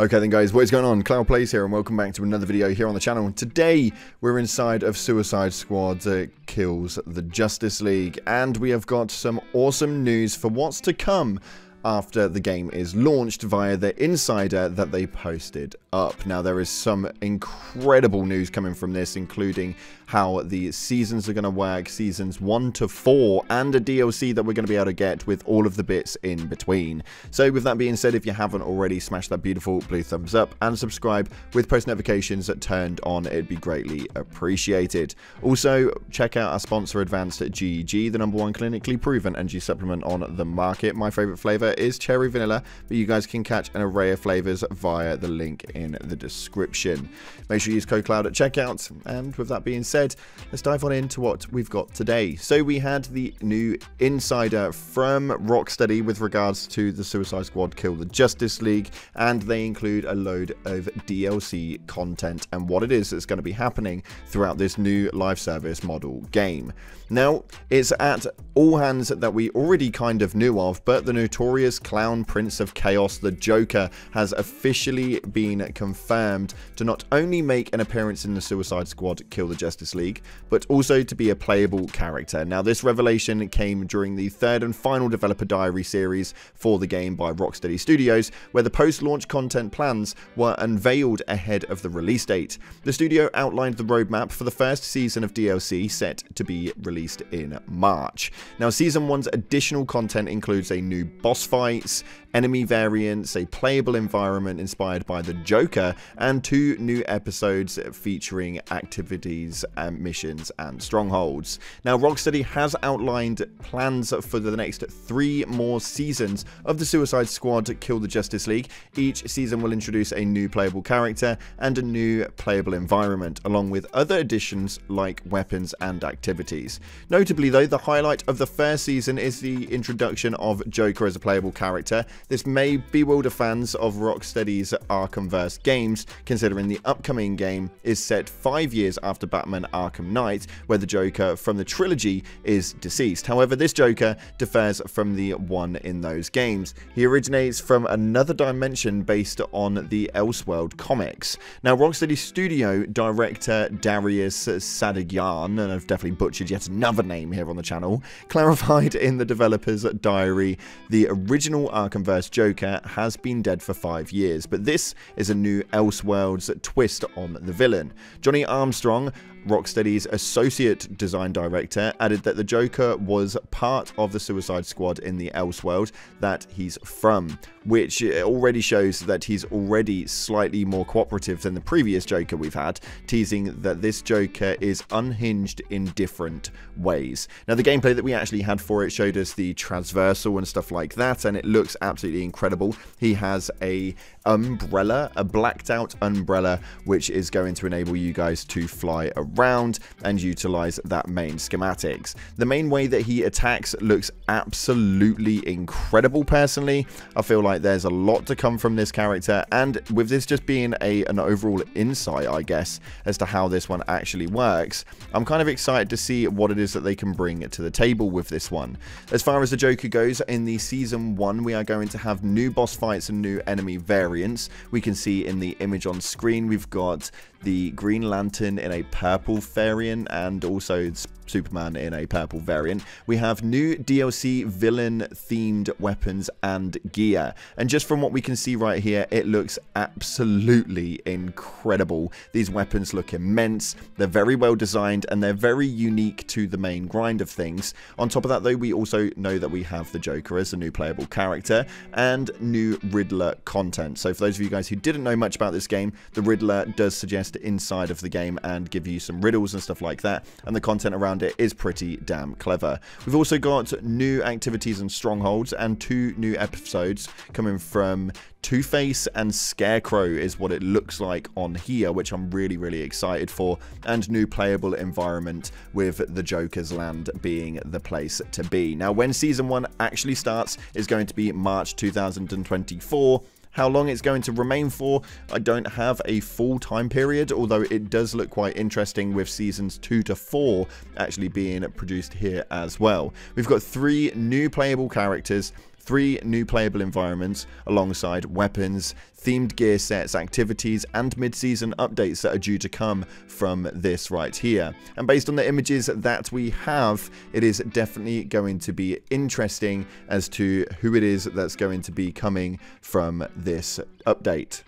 Okay then guys, what is going on? Cloud Plays here and welcome back to another video here on the channel. Today we're inside of Suicide Squad Kills the Justice League, and we have got some awesome news for what's to come after the game is launched via the insider that they posted up. Now there is some incredible news coming from this, including how the seasons are going to work, seasons 1 to 4, and a DLC that we're going to be able to get with all of the bits in between. So with that being said, if you haven't already, smash that beautiful blue thumbs up and subscribe with post notifications turned on. It'd be greatly appreciated. Also check out our sponsor Advanced GG, the #1 clinically proven energy supplement on the market. My favorite flavor is cherry vanilla, but you guys can catch an array of flavors via the link in the description. Make sure you use code CLOUD at checkout. And with that being said, let's dive on into what we've got today. So we had the new insider from Rocksteady with regards to the Suicide Squad Kill the Justice League, and they include a load of DLC content and what it is that's going to be happening throughout this new live service model game. Now, it's at all hands that we already kind of knew of, but the notorious clown prince of chaos, the Joker, has officially been confirmed to not only make an appearance in the Suicide Squad Kill the Justice League, but also to be a playable character. Now, this revelation came during the third and final developer diary series for the game by Rocksteady Studios, where the post-launch content plans were unveiled ahead of the release date. The studio outlined the roadmap for the first season of DLC set to be released in March. Now, Season 1's additional content includes a new boss fights, enemy variants, a playable environment inspired by the Joker, and 2 new episodes featuring activities and missions and strongholds. Now, Rocksteady has outlined plans for the next 3 more seasons of the Suicide Squad Kill the Justice League. Each season will introduce a new playable character and a new playable environment, along with other additions like weapons and activities. Notably though, the highlight of the first season is the introduction of Joker as a playable character. This may bewilder fans of Rocksteady's Arkhamverse games, considering the upcoming game is set 5 years after Batman Arkham Knight, where the Joker from the trilogy is deceased. However, this Joker differs from the one in those games. He originates from another dimension based on the Elseworld comics. Now, Rocksteady Studio director Darius Sadeghian, and I've definitely butchered yet another name here on the channel, clarified in the developer's diary the original Arkhamverse Joker has been dead for 5 years, but this is a new Elseworlds twist on the villain. Johnny Armstrong, Rocksteady's associate design director, added that the Joker was part of the Suicide Squad in the Elseworld that he's from, which already shows that he's already slightly more cooperative than the previous Joker we've had, teasing that this Joker is unhinged in different ways. Now, the gameplay that we actually had for it showed us the transversal and stuff like that, and it looks absolutely incredible. He has a umbrella, a blacked out umbrella, which is going to enable you guys to fly around and utilize that main schematics. The main way that he attacks looks absolutely incredible. Personally, I feel like there's a lot to come from this character, and with this just being an overall insight, I guess, as to how this one actually works, I'm kind of excited to see what it is that they can bring to the table with this one. As far as the Joker goes, in the Season 1 we are going to have new boss fights and new enemy variants. We can see in the image on screen we've got the Green Lantern in a purple variant and also Superman in a purple variant. We have new DLC villain themed weapons and gear, and just from what we can see right here, it looks absolutely incredible. These weapons look immense, they're very well designed, and they're very unique to the main grind of things. On top of that though, we also know that we have the Joker as a new playable character and new Riddler content. So for those of you guys who didn't know much about this game, the Riddler does suggest inside of the game and give you some riddles and stuff like that, and the content around it is pretty damn clever. We've also got new activities and strongholds, and 2 new episodes coming from Two-Face and Scarecrow is what it looks like on here, which I'm really excited for, and new playable environment with the Joker's Land being the place to be. Now, when Season 1 actually starts is going to be March 2024. How long it's going to remain for, I don't have a full time period, although it does look quite interesting with seasons 2 to 4 actually being produced here as well. We've got 3 new playable characters, 3 new playable environments alongside weapons, themed gear sets, activities, and mid-season updates that are due to come from this right here. And based on the images that we have, it is definitely going to be interesting as to who it is that's going to be coming from this update.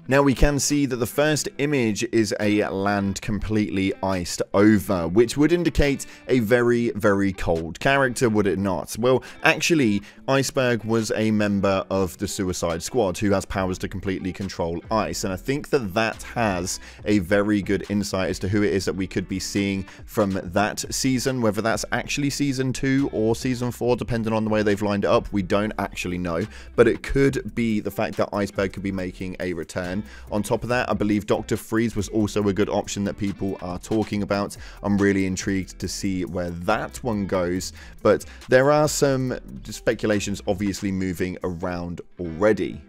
Now we can see that the first image is a land completely iced over, which would indicate a very, very cold character, would it not? Well, actually, Iceberg was a member of the Suicide Squad who has powers to completely control ice, and I think that that has a very good insight as to who it is that we could be seeing from that season, whether that's actually season 2 or season 4, depending on the way they've lined it up. We don't actually know, but it could be the fact that Iceberg could be making a return. On top of that, I believe Dr. Freeze was also a good option that people are talking about. I'm really intrigued to see where that one goes, but there are some speculations obviously moving around already.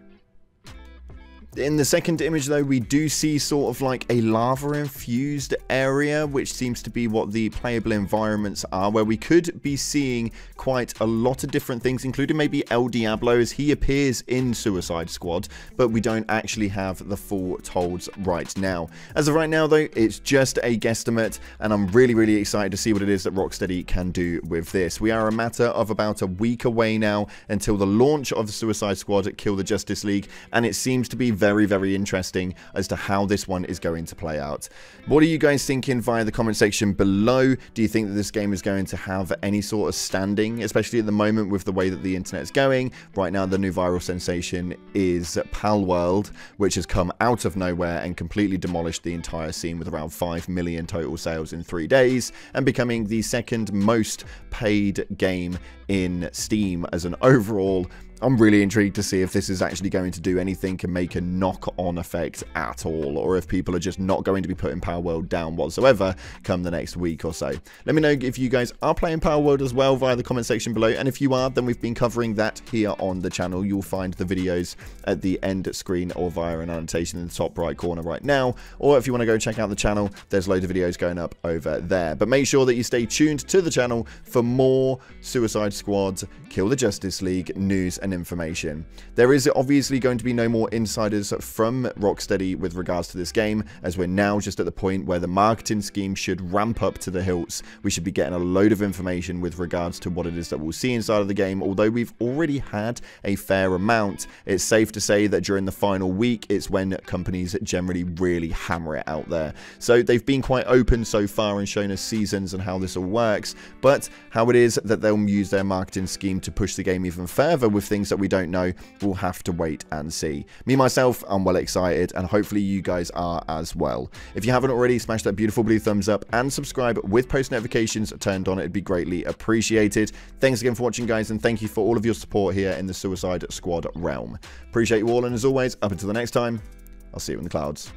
In the second image, though, we do see sort of like a lava-infused area, which seems to be what the playable environments are, where we could be seeing quite a lot of different things, including maybe El Diablo, as he appears in Suicide Squad, but we don't actually have the full tolls right now. As of right now, though, it's just a guesstimate, and I'm really, really excited to see what it is that Rocksteady can do with this. We are a matter of about a week away now until the launch of the Suicide Squad at Kill the Justice League, and it seems to be very, very interesting as to how this one is going to play out. What are you guys thinking via the comment section below? Do you think that this game is going to have any sort of standing, especially at the moment with the way that the internet is going? Right now, the new viral sensation is Palworld, which has come out of nowhere and completely demolished the entire scene with around 5 million total sales in 3 days, and becoming the second most paid game in Steam as an overall. I'm really intrigued to see if this is actually going to do anything and make a knock-on effect at all, or if people are just not going to be putting Palworld down whatsoever come the next week or so. Let me know if you guys are playing Palworld as well via the comment section below, and if you are, then we've been covering that here on the channel. You'll find the videos at the end screen or via an annotation in the top right corner right now, or if you want to go check out the channel, there's loads of videos going up over there. But make sure that you stay tuned to the channel for more Suicide Squad, Kill the Justice League news and information. There is obviously going to be no more insiders from Rocksteady with regards to this game, as we're now just at the point where the marketing scheme should ramp up to the hilts. We should be getting a load of information with regards to what it is that we'll see inside of the game. Although we've already had a fair amount, it's safe to say that during the final week, it's when companies generally really hammer it out there. So they've been quite open so far and shown us seasons and how this all works, but how it is that they'll use their marketing scheme to push the game even further with things that we don't know, we'll have to wait and see. Me, myself, I'm well excited, and hopefully you guys are as well. If you haven't already, smash that beautiful blue thumbs up and subscribe with post notifications turned on. It'd be greatly appreciated. Thanks again for watching, guys, and thank you for all of your support here in the Suicide Squad realm. Appreciate you all, and as always, up until the next time, I'll see you in the clouds.